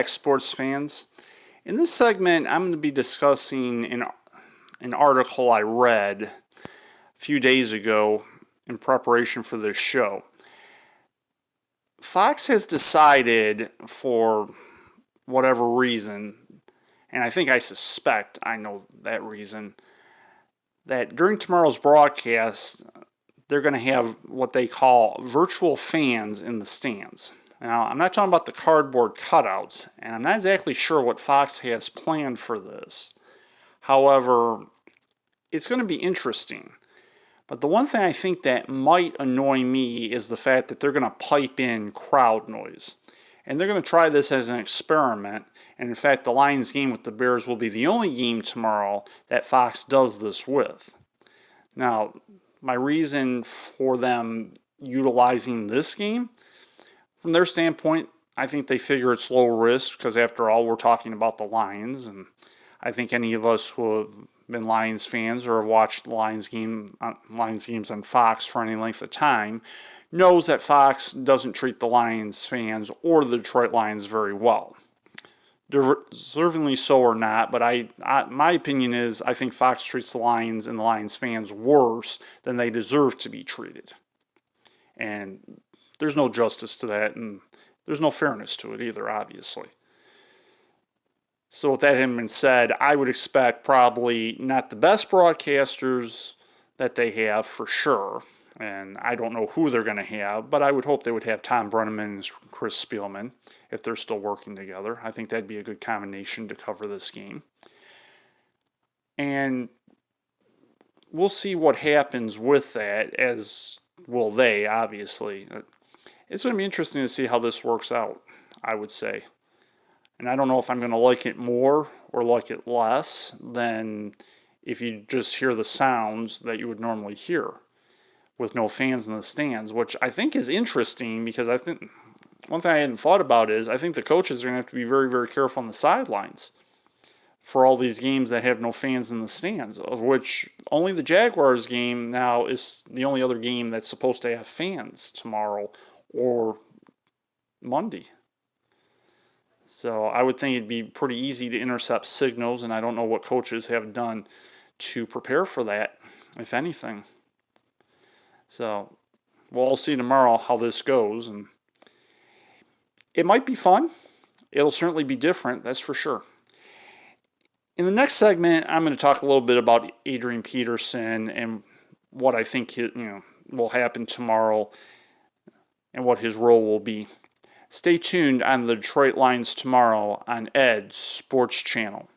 Sports fans. In this segment, I'm going to be discussing an article I read a few days ago in preparation for this show. Fox has decided, for whatever reason, and I suspect I know that reason, that during tomorrow's broadcast, they're going to have what they call virtual fans in the stands. Now, I'm not talking about the cardboard cutouts, and I'm not exactly sure what Fox has planned for this. However, it's going to be interesting. But the one thing I think that might annoy me is the fact that they're going to pipe in crowd noise. And they're going to try this as an experiment. And in fact, the Lions game with the Bears will be the only game tomorrow that Fox does this with. Now, my reason for them utilizing this game, from their standpoint, I think they figure it's low risk because, after all, we're talking about the Lions. And I think any of us who have been Lions fans or have watched the Lions games on Fox for any length of time knows that Fox doesn't treat the Lions fans or the Detroit Lions very well. Deservingly so or not, but my opinion is I think Fox treats the Lions and the Lions fans worse than they deserve to be treated. And there's no justice to that, and there's no fairness to it either, obviously. So with that having been said, I would expect probably not the best broadcasters that they have for sure, and I don't know who they're going to have, but I would hope they would have Tom Brenneman and Chris Spielman if they're still working together. I think that'd be a good combination to cover this game. And we'll see what happens with that, as will they, obviously. It's going to be interesting to see how this works out, I would say. And I don't know if I'm going to like it more or like it less than if you just hear the sounds that you would normally hear with no fans in the stands, which I think is interesting because I think one thing I hadn't thought about is I think the coaches are going to have to be very, very careful on the sidelines for all these games that have no fans in the stands, of which only the Jaguars game now is the only other game that's supposed to have fans tomorrow or Monday. So I would think it'd be pretty easy to intercept signals, and I don't know what coaches have done to prepare for that, if anything. So we'll all see tomorrow how this goes, and it might be fun. It'll certainly be different, that's for sure. In the next segment, I'm going to talk a little bit about Adrian Peterson and what I think will happen tomorrow and what his role will be. Stay tuned on the Detroit Lions tomorrow on Ed's Sports Channel.